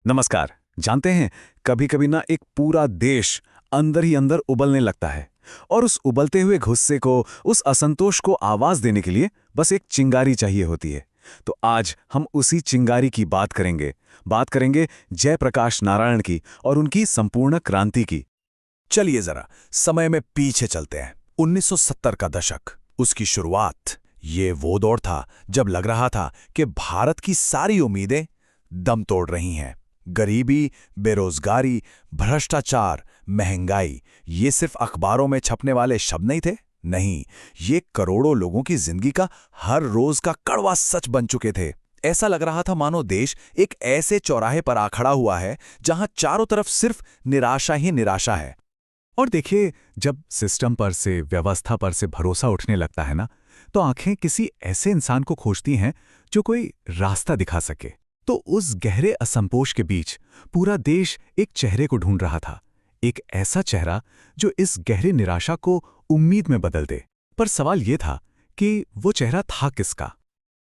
नमस्कार। जानते हैं, कभी कभी ना एक पूरा देश अंदर ही अंदर उबलने लगता है और उस उबलते हुए गुस्से को, उस असंतोष को आवाज देने के लिए बस एक चिंगारी चाहिए होती है। तो आज हम उसी चिंगारी की बात करेंगे जयप्रकाश नारायण की और उनकी संपूर्ण क्रांति की। चलिए जरा समय में पीछे चलते हैं। 1970 का दशक, उसकी शुरुआत। ये वो दौर था जब लग रहा था कि भारत की सारी उम्मीदें दम तोड़ रही हैं। गरीबी, बेरोजगारी, भ्रष्टाचार, महंगाई, ये सिर्फ अखबारों में छपने वाले शब्द नहीं थे। नहीं, ये करोड़ों लोगों की जिंदगी का हर रोज का कड़वा सच बन चुके थे। ऐसा लग रहा था मानो देश एक ऐसे चौराहे पर आ खड़ा हुआ है जहां चारों तरफ सिर्फ निराशा ही निराशा है। और देखिए, जब सिस्टम पर से, व्यवस्था पर से भरोसा उठने लगता है ना, तो आंखें किसी ऐसे इंसान को खोजती हैं जो कोई रास्ता दिखा सके। तो उस गहरे असंतोष के बीच पूरा देश एक चेहरे को ढूंढ रहा था, एक ऐसा चेहरा जो इस गहरी निराशा को उम्मीद में बदल दे। पर सवाल यह था कि वो चेहरा था किसका?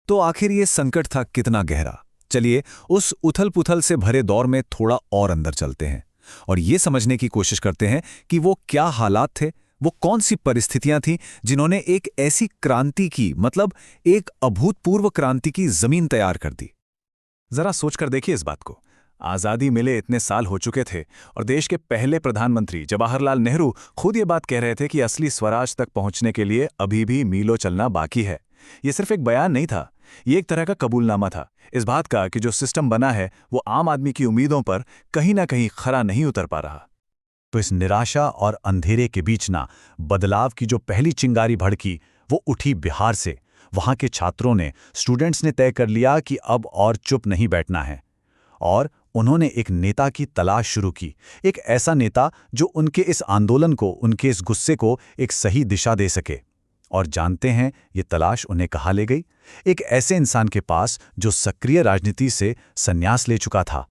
तो आखिर ये संकट था कितना गहरा? चलिए उस उथल-पुथल से भरे दौर में थोड़ा और अंदर चलते हैं और ये समझने की कोशिश करते हैं कि वो क्या हालात थे, वो कौन सी परिस्थितियां थीं जिन्होंने एक ऐसी क्रांति की, मतलब एक अभूतपूर्व क्रांति की जमीन तैयार कर दी। जरा सोचकर देखिए इस बात को। आजादी मिले इतने साल हो चुके थे और देश के पहले प्रधानमंत्री जवाहरलाल नेहरू खुद ये बात कह रहे थे कि असली स्वराज तक पहुंचने के लिए अभी भी मीलों चलना बाकी है। ये सिर्फ एक बयान नहीं था, ये एक तरह का कबूलनामा था, इस बात का कि जो सिस्टम बना है वो आम आदमी की उम्मीदों पर कहीं ना कहीं खरा नहीं उतर पा रहा। तो इस निराशा और अंधेरे के बीच ना बदलाव की जो पहली चिंगारी भड़की, वो उठी बिहार से। वहां के छात्रों ने, स्टूडेंट्स ने तय कर लिया कि अब और चुप नहीं बैठना है और उन्होंने एक नेता की तलाश शुरू की। एक ऐसा नेता जो उनके इस आंदोलन को, उनके इस गुस्से को एक सही दिशा दे सके। और जानते हैं ये तलाश उन्हें कहाँ ले गई? एक ऐसे इंसान के पास जो सक्रिय राजनीति से संन्यास ले चुका था।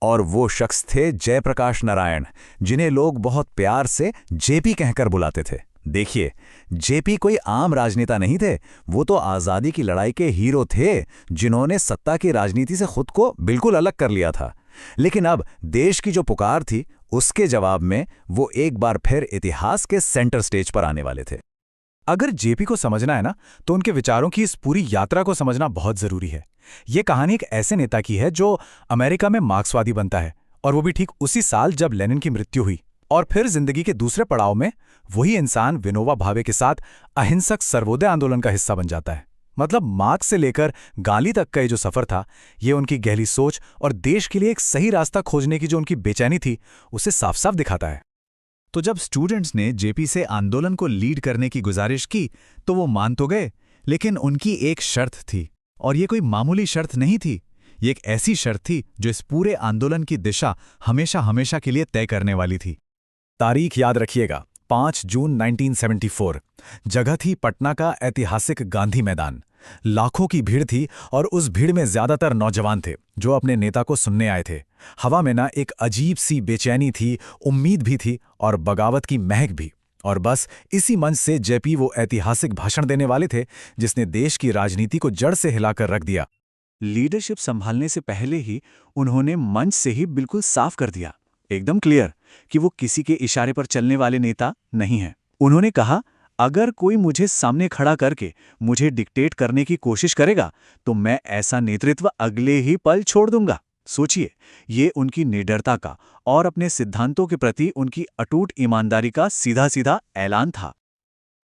और वो शख्स थे जयप्रकाश नारायण, जिन्हें लोग बहुत प्यार से जेपी कहकर बुलाते थे। देखिए, जेपी कोई आम राजनेता नहीं थे, वो तो आज़ादी की लड़ाई के हीरो थे, जिन्होंने सत्ता की राजनीति से खुद को बिल्कुल अलग कर लिया था। लेकिन अब देश की जो पुकार थी, उसके जवाब में वो एक बार फिर इतिहास के सेंटर स्टेज पर आने वाले थे। अगर जेपी को समझना है ना, तो उनके विचारों की इस पूरी यात्रा को समझना बहुत जरूरी है। ये कहानी एक ऐसे नेता की है जो अमेरिका में मार्क्सवादी बनता है, और वो भी ठीक उसी साल जब लेनिन की मृत्यु हुई। और फिर जिंदगी के दूसरे पड़ाव में वही इंसान विनोबा भावे के साथ अहिंसक सर्वोदय आंदोलन का हिस्सा बन जाता है। मतलब मार्क्स से लेकर गांधी तक का ये जो सफर था, ये उनकी गहरी सोच और देश के लिए एक सही रास्ता खोजने की जो उनकी बेचैनी थी, उसे साफ साफ दिखाता है। तो जब स्टूडेंट्स ने जेपी से आंदोलन को लीड करने की गुजारिश की, तो वो मान तो गए, लेकिन उनकी एक शर्त थी। और ये कोई मामूली शर्त नहीं थी, ये एक ऐसी शर्त थी जो इस पूरे आंदोलन की दिशा हमेशा हमेशा के लिए तय करने वाली थी। तारीख याद रखिएगा, 5 जून 1974। जगह थी पटना का ऐतिहासिक गांधी मैदान। लाखों की भीड़ थी और उस भीड़ में ज्यादातर नौजवान थे जो अपने नेता को सुनने आए थे। हवा में ना एक अजीब सी बेचैनी थी, उम्मीद भी थी और बगावत की महक भी। और बस इसी मंच से जेपी वो ऐतिहासिक भाषण देने वाले थे जिसने देश की राजनीति को जड़ से हिलाकर रख दिया। लीडरशिप संभालने से पहले ही उन्होंने मंच से ही बिल्कुल साफ कर दिया, एकदम क्लियर, कि वो किसी के इशारे पर चलने वाले नेता नहीं हैं। उन्होंने कहा, अगर कोई मुझे सामने खड़ा करके मुझे डिक्टेट करने की कोशिश करेगा तो मैं ऐसा नेतृत्व अगले ही पल छोड़ दूंगा। सोचिए, ये उनकी निडरता का और अपने सिद्धांतों के प्रति उनकी अटूट ईमानदारी का सीधा सीधा ऐलान था।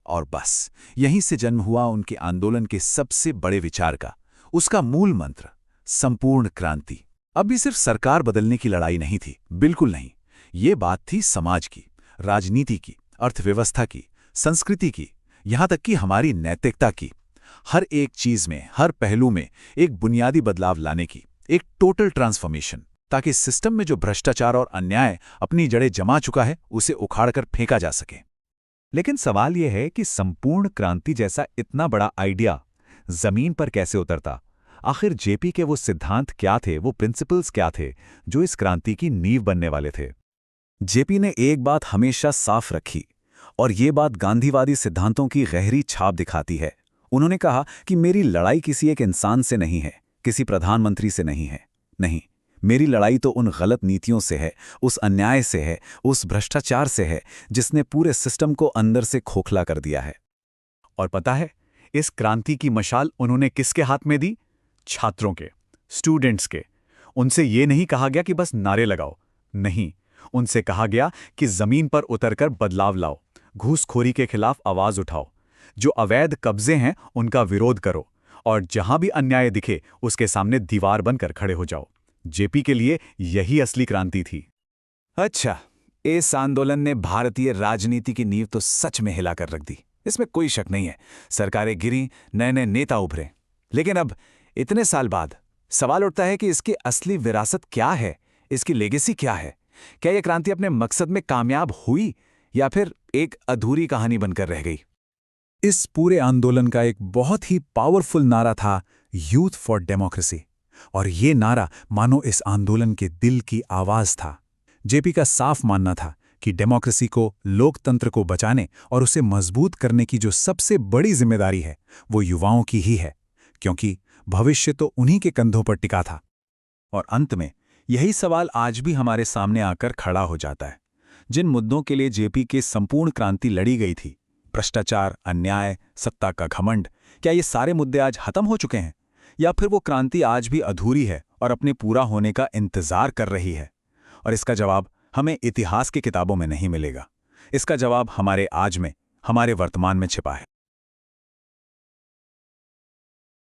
और बस यहीं से जन्म हुआ उनके आंदोलन के सबसे बड़े विचार का, उसका मूल मंत्र, संपूर्ण क्रांति। अब ये सिर्फ सरकार बदलने की लड़ाई नहीं थी, बिल्कुल नहीं। ये बात थी समाज की, राजनीति की, अर्थव्यवस्था की, संस्कृति की, यहां तक कि हमारी नैतिकता की। हर एक चीज में, हर पहलू में एक बुनियादी बदलाव लाने की, एक टोटल ट्रांसफॉर्मेशन, ताकि सिस्टम में जो भ्रष्टाचार और अन्याय अपनी जड़ें जमा चुका है, उसे उखाड़कर फेंका जा सके। लेकिन सवाल यह है कि संपूर्ण क्रांति जैसा इतना बड़ा आइडिया जमीन पर कैसे उतरता? आखिर जेपी के वो सिद्धांत क्या थे, वो प्रिंसिपल्स क्या थे जो इस क्रांति की नींव बनने वाले थे? जेपी ने एक बात हमेशा साफ रखी, और ये बात गांधीवादी सिद्धांतों की गहरी छाप दिखाती है। उन्होंने कहा कि मेरी लड़ाई किसी एक इंसान से नहीं है, किसी प्रधानमंत्री से नहीं है, नहीं, मेरी लड़ाई तो उन गलत नीतियों से है, उस अन्याय से है, उस भ्रष्टाचार से है जिसने पूरे सिस्टम को अंदर से खोखला कर दिया है। और पता है, इस क्रांति की मशाल उन्होंने किसके हाथ में दी? छात्रों के, स्टूडेंट्स के। उनसे ये नहीं कहा गया कि बस नारे लगाओ, नहीं, उनसे कहा गया कि जमीन पर उतरकर बदलाव लाओ, घूसखोरी के खिलाफ आवाज उठाओ, जो अवैध कब्जे हैं उनका विरोध करो, और जहां भी अन्याय दिखे उसके सामने दीवार बनकर खड़े हो जाओ। जेपी के लिए यही असली क्रांति थी। अच्छा, इस आंदोलन ने भारतीय राजनीति की नींव तो सच में हिलाकर रख दी, इसमें कोई शक नहीं है। सरकारें गिरी, नए नए नेता उभरे, लेकिन अब इतने साल बाद सवाल उठता है कि इसकी असली विरासत क्या है, इसकी लेगेसी क्या है? क्या यह क्रांति अपने मकसद में कामयाब हुई या फिर एक अधूरी कहानी बनकर रह गई? इस पूरे आंदोलन का एक बहुत ही पावरफुल नारा था, यूथ फॉर डेमोक्रेसी, और ये नारा मानो इस आंदोलन के दिल की आवाज था। जेपी का साफ मानना था कि डेमोक्रेसी को, लोकतंत्र को बचाने और उसे मजबूत करने की जो सबसे बड़ी जिम्मेदारी है वो युवाओं की ही है, क्योंकि भविष्य तो उन्हीं के कंधों पर टिका था। और अंत में यही सवाल आज भी हमारे सामने आकर खड़ा हो जाता है। जिन मुद्दों के लिए जेपी के संपूर्ण क्रांति लड़ी गई थी, भ्रष्टाचार, अन्याय, सत्ता का घमंड, क्या ये सारे मुद्दे आज खत्म हो चुके हैं, या फिर वो क्रांति आज भी अधूरी है और अपने पूरा होने का इंतजार कर रही है? और इसका जवाब हमें इतिहास की किताबों में नहीं मिलेगा। इसका जवाब हमारे आज में, हमारे वर्तमान में छिपा है।